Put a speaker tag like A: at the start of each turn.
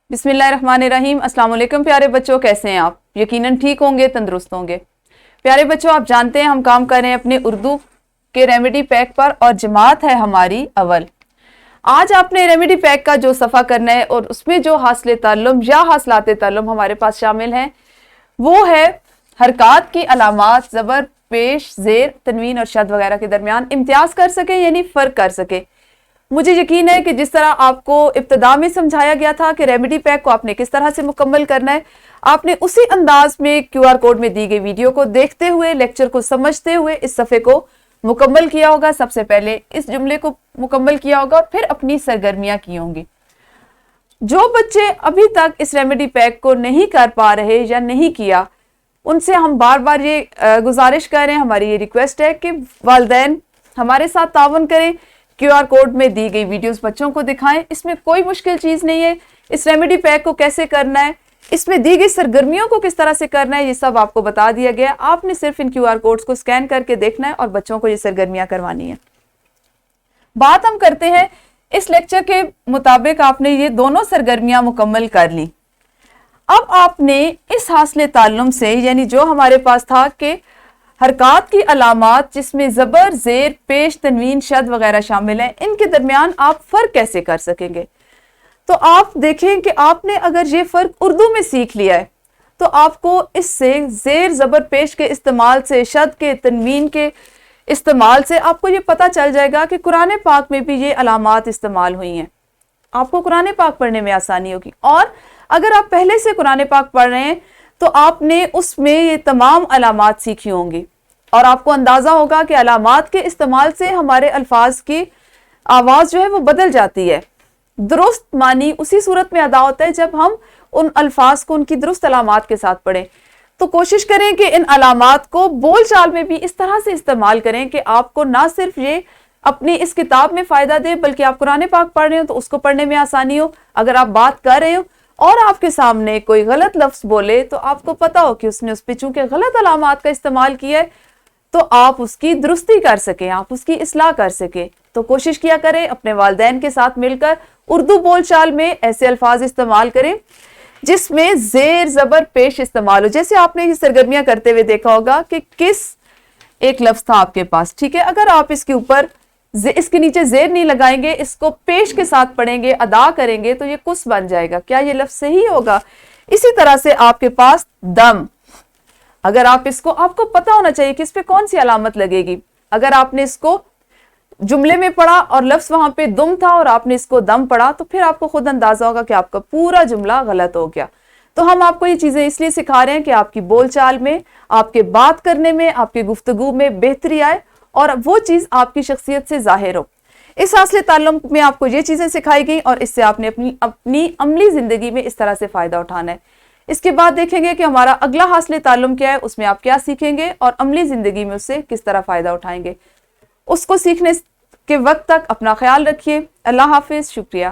A: بسم اللہ الرحمن الرحیم۔ السلام علیکم پیارے بچوں، کیسے ہیں آپ؟ یقیناً ٹھیک ہوں گے، تندرست ہوں گے۔ پیارے بچوں، آپ جانتے ہیں ہم کام کر رہے ہیں اپنے اردو کے ریمیڈی پیک پر، اور جماعت ہے ہماری اول۔ آج آپ نے ریمیڈی پیک کا جو صفحہ کرنا ہے اور اس میں جو حاصل تعلم یا حاصلات تعلم ہمارے پاس شامل ہیں وہ ہے حرکات کی علامات زبر، پیش، زیر، تنوین اور شد وغیرہ کے درمیان امتیاز کر سکیں، یعنی فرق کر سکیں۔ مجھے یقین ہے کہ جس طرح آپ کو ابتدا میں سمجھایا گیا تھا کہ ریمیڈی پیک کو آپ نے کس طرح سے مکمل کرنا ہے، آپ نے اسی انداز میں کیو آر کوڈ میں دی گئی ویڈیو کو دیکھتے ہوئے، لیکچر کو سمجھتے ہوئے اس صفحے کو مکمل کیا ہوگا۔ سب سے پہلے اس جملے کو مکمل کیا ہوگا اور پھر اپنی سرگرمیاں کی ہوں گی۔ جو بچے ابھی تک اس ریمیڈی پیک کو نہیں کر پا رہے یا نہیں کیا، ان سے ہم بار بار یہ گزارش کر رہے ہیں، ہماری یہ ریکویسٹ ہے کہ والدین ہمارے ساتھ تعاون کریں، کیو آر کوڈ میں دی گئی ویڈیوز بچوں کو دکھائیں۔ اس میں کوئی مشکل چیز نہیں ہے۔ اس ریمیڈی پیک کو کیسے کرنا ہے، اس میں دی گئی سرگرمیوں کو کس طرح سے کرنا ہے، یہ سب آپ کو بتا دیا گیا۔ آپ نے صرف ان کیو آر کوڈز کو سکین کر کے دیکھنا ہے اور بچوں کو یہ سرگرمیاں کروانی ہیں۔ بات ہم کرتے ہیں اس لیکچر کے مطابق آپ نے یہ دونوں سرگرمیاں مکمل کر لی۔ اب آپ نے اس حاصل تعلم سے، یعنی جو ہمارے پاس تھا کہ حرکات کی علامات جس میں زبر، زیر، پیش، تنوین، شد وغیرہ شامل ہیں، ان کے درمیان آپ فرق کیسے کر سکیں گے، تو آپ دیکھیں کہ آپ نے اگر یہ فرق اردو میں سیکھ لیا ہے تو آپ کو اس سے زیر، زبر، پیش کے استعمال سے، شد کے، تنوین کے استعمال سے آپ کو یہ پتہ چل جائے گا کہ قرآن پاک میں بھی یہ علامات استعمال ہوئی ہیں۔ آپ کو قرآن پاک پڑھنے میں آسانی ہوگی، اور اگر آپ پہلے سے قرآن پاک پڑھ رہے ہیں تو آپ نے اس میں یہ تمام علامات سیکھی ہوں گی، اور آپ کو اندازہ ہوگا کہ علامات کے استعمال سے ہمارے الفاظ کی آواز جو ہے وہ بدل جاتی ہے۔ درست معنی اسی صورت میں ادا ہوتا ہے جب ہم ان الفاظ کو ان کی درست علامات کے ساتھ پڑھیں۔ تو کوشش کریں کہ ان علامات کو بول چال میں بھی اس طرح سے استعمال کریں کہ آپ کو نہ صرف یہ اپنی اس کتاب میں فائدہ دے، بلکہ آپ قرآن پاک پڑھ رہے ہو تو اس کو پڑھنے میں آسانی ہو۔ اگر آپ بات کر رہے ہو اور آپ کے سامنے کوئی غلط لفظ بولے تو آپ کو پتا ہو کہ اس نے اس پہ چونکہ غلط علامات کا استعمال کیا ہے تو آپ اس کی درستی کر سکیں، آپ اس کی اصلاح کر سکیں۔ تو کوشش کیا کریں اپنے والدین کے ساتھ مل کر اردو بول چال میں ایسے الفاظ استعمال کریں جس میں زیر، زبر، پیش استعمال ہو۔ جیسے آپ نے یہ سرگرمیاں کرتے ہوئے دیکھا ہوگا کہ کس ایک لفظ تھا آپ کے پاس، ٹھیک ہے، اگر آپ اس کے اوپر اس کے نیچے زیر نہیں لگائیں گے، اس کو پیش کے ساتھ پڑھیں گے، ادا کریں گے تو یہ کس بن جائے گا۔ کیا یہ لفظ صحیح ہوگا؟ اسی طرح سے آپ کے پاس دم، اگر آپ کو پتا ہونا چاہیے کہ اس پہ کون سی علامت لگے گی۔ اگر آپ نے اس کو جملے میں پڑھا اور لفظ وہاں پہ دم تھا اور آپ نے اس کو دم پڑھا تو پھر آپ کو خود اندازہ ہوگا کہ آپ کا پورا جملہ غلط ہو گیا۔ تو ہم آپ کو یہ چیزیں اس لیے سکھا رہے ہیں کہ آپ کی بول چال میں، آپ کے بات کرنے میں، آپ کی گفتگو میں بہتری آئے اور وہ چیز آپ کی شخصیت سے ظاہر ہو۔ اس حاصل تعلم میں آپ کو یہ چیزیں سکھائی گئی اور اس سے آپ نے اپنی عملی زندگی میں اس طرح سے فائدہ اٹھانا ہے۔ اس کے بعد دیکھیں گے کہ ہمارا اگلا حاصل تعلم کیا ہے، اس میں آپ کیا سیکھیں گے اور عملی زندگی میں اس سے کس طرح فائدہ اٹھائیں گے۔ اس کو سیکھنے کے وقت تک اپنا خیال رکھیے۔ اللہ حافظ، شکریہ۔